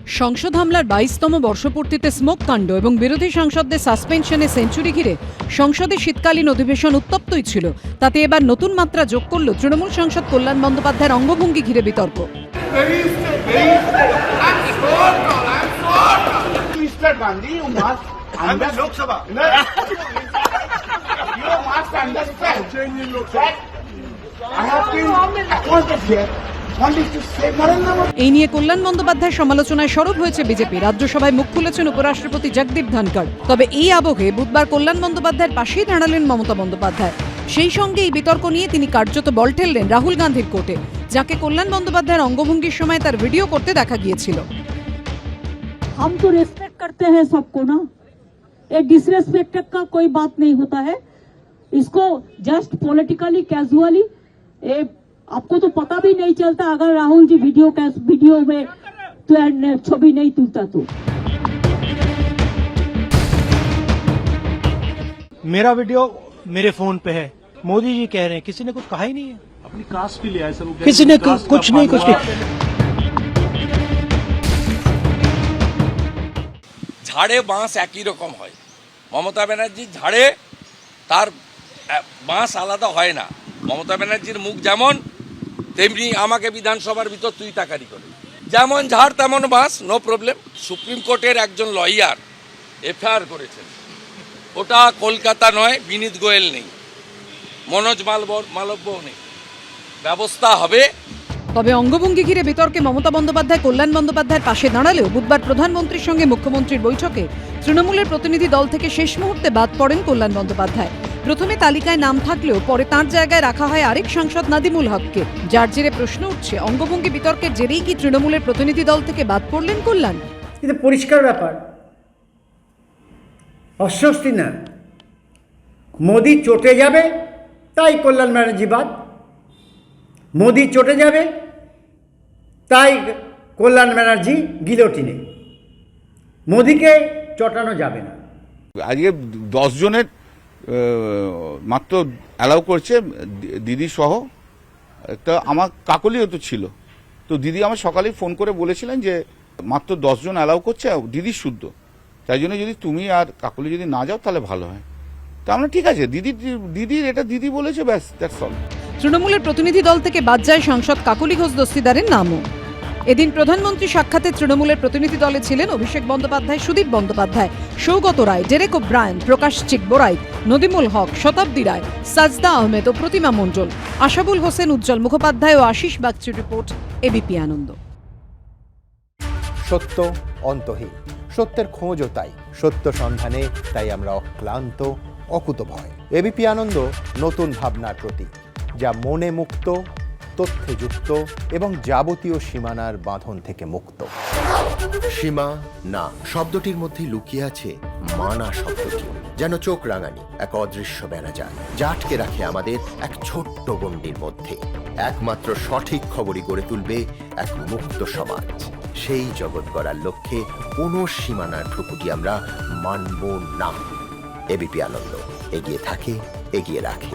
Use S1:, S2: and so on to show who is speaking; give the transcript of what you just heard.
S1: সংসদ হামলার 22তম বর্ষপূর্তিতে স্মোক কাণ্ড এবং বিরোধী সাংসদদের সাসপেনশনে সেঞ্চুরি ঘিরে সংসদে শীতকালীন অধিবেশন উত্তপ্তই ছিল। তাতে এবার নতুন মাত্রা যোগ করল তৃণমূল সাংসদ কল্যাণ বন্দ্যোপাধ্যায়ের অঙ্গভঙ্গি ঘিরে বিতর্ক। এই নিয়ে কল্যাণ বন্দ্যোপাধ্যায়ের সমালোচনায় সরব হয়েছে বিজেপি। রাজ্যসভায় মুখ খুলেছেন উপরাষ্ট্রপতি জগদীপ ধনখড়। তবে এই আবহে বুধবার কল্যাণ বন্দ্যোপাধ্যায়ের পাশেই দাঁড়ালেন মমতা বন্দ্যোপাধ্যায়। সেই সঙ্গে এই বিতর্ক নিয়ে তিনি কার্যত বল ঠেললেন রাহুল গান্ধীর কোর্টে, যাকে কল্যাণ বন্দ্যোপাধ্যায়ের অঙ্গভঙ্গির সময় তার ভিডিও করতে দেখা গিয়েছিল।
S2: हम तो रेस्पेक्ट करते हैं सबको ना, ये डिसरेस्पेक्ट का कोई बात नहीं होता है। इसको जस्ट पॉलिटिकली कैजुअली, ये आपको तो पता भी नहीं चलता अगर राहुल जी वीडियो में तो छवि नहीं तुलता तो।
S3: मेरा वीडियो मेरे फोन पे है, मोदी जी कह रहे हैं, किसी ने कुछ कहा ही नहीं है।
S4: अपनी कास्ट के लिए आए सब,
S3: किसी ने कुछ नहीं।
S5: ঝাড়ে বাঁশ একই রকম হয়। মমতা ব্যানার্জির ঝাড়ে তার বাঁশ আলাদা হয় না। মমতা ব্যানার্জির মুখ যেমন, তেমনি আমাকে বিধানসভার ভিতর তুই তাকারি করে, যেমন ঝাড় তেমন বাঁশ, নো প্রবলেম। সুপ্রিম কোর্টের একজন লয়ার এফআইআর করেছেন, ওটা কলকাতা নয়, বিনীত গোয়েল নেই, মনোজ মালব্যও নেই, ব্যবস্থা হবে।
S1: তবে অঙ্গভঙ্গি ঘিরে বিতর্কে মমতা বন্দ্যোপাধ্যায় কল্যাণ বন্দ্যোপাধ্যায়ের পাশে দাঁড়ালেও বুধবার প্রধানমন্ত্রীর সঙ্গে মুখ্যমন্ত্রীর বৈঠকে তৃণমূলের প্রতিনিধি দল থেকে শেষ মুহূর্তে বাদ পড়েন কল্যাণ বন্দ্যোপাধ্যায়। প্রথমে তালিকায় নাম থাকলেও পরে তাঁর জায়গায় রাখা হয় আরেক সাংসদ নাদিমুল হককে, যার জেরে প্রশ্ন উঠছে অঙ্গভঙ্গি বিতর্কের জেরেই কি তৃণমূলের প্রতিনিধি দল থেকে বাদ পড়লেন কল্যাণ?
S6: কিন্তু পরিষ্কার ব্যাপার, অস্বস্তি না, মোদি চটে যাবে তাই কল্যাণ ব্যানার্জি বাদ, মোদি চটে যাবে তাই কল্যাণ ব্যানার্জি গিলোটিনে, মোদিকে চটানো যাবে না।
S7: আজকে 10 জনের মাত্র অ্যালাউ করছে, দিদি সহ। একটা আমার কাকলিও তো ছিল, তো দিদি আমার সকালেই ফোন করে বলেছিলেন যে মাত্র 10 জন অ্যালাউ করছে, দিদি শুদ্ধ, তাই জন্য যদি তুমি আর কাকলি যদি না যাও তাহলে ভালো হয়। তা আমরা ঠিক আছে, দিদির এটা দিদি বলেছে, ব্যাস, দ্যাটস অল।
S1: তৃণমূলের প্রতিনিধি দল থেকে বাদ যায় সাংসদ কাকলি ঘোষ দস্তিদারের নামও। এদিন প্রধানমন্ত্রী সাক্ষাতে তৃণমূলের প্রতিনিধি দলে ছিলেন অভিষেক বন্দ্যোপাধ্যায়, সুদীপ বন্দ্যোপাধ্যায়, সৌগত রায়, ডেরেক ওব্রায়েন, প্রকাশ চিকবোরাইত, নদিমুল হক, শতাব্দী রায়, সাজদা আহমেদ ও প্রতিমা মণ্ডল, আশাবুল হোসেন, উজ্জ্বল মুখোপাধ্যায় ও আশিস বাগচির রিপোর্ট, এবিপি আনন্দ।
S8: সত্য অন্তহীন, সত্যের খোঁজও তাই, সত্য সন্ধানে তাই আমরা অক্লান্ত, অকুতভয়। এবিপি আনন্দ নতুন ভাবনার প্রতীক, যা মনে মুক্ত, তথ্যে যুক্ত এবং যাবতীয় সীমানার বাঁধন থেকে মুক্ত।
S9: সীমা না শব্দটির মধ্যে লুকিয়ে আছে মানা শব্দটি, যেন চোখ রাঙানি এক অদৃশ্য বেড়াজাল, যা আটকে রাখে আমাদের এক ছোট্ট গণ্ডির মধ্যে। একমাত্র সঠিক খবরই গড়ে তুলবে এক মুক্ত সমাজ। সেই জগৎ গড়ার লক্ষ্যে কোনো সীমানার ঠুকুটি আমরা মানব না। এবিপি আনন্দ এগিয়ে থাকে, এগিয়ে রাখে।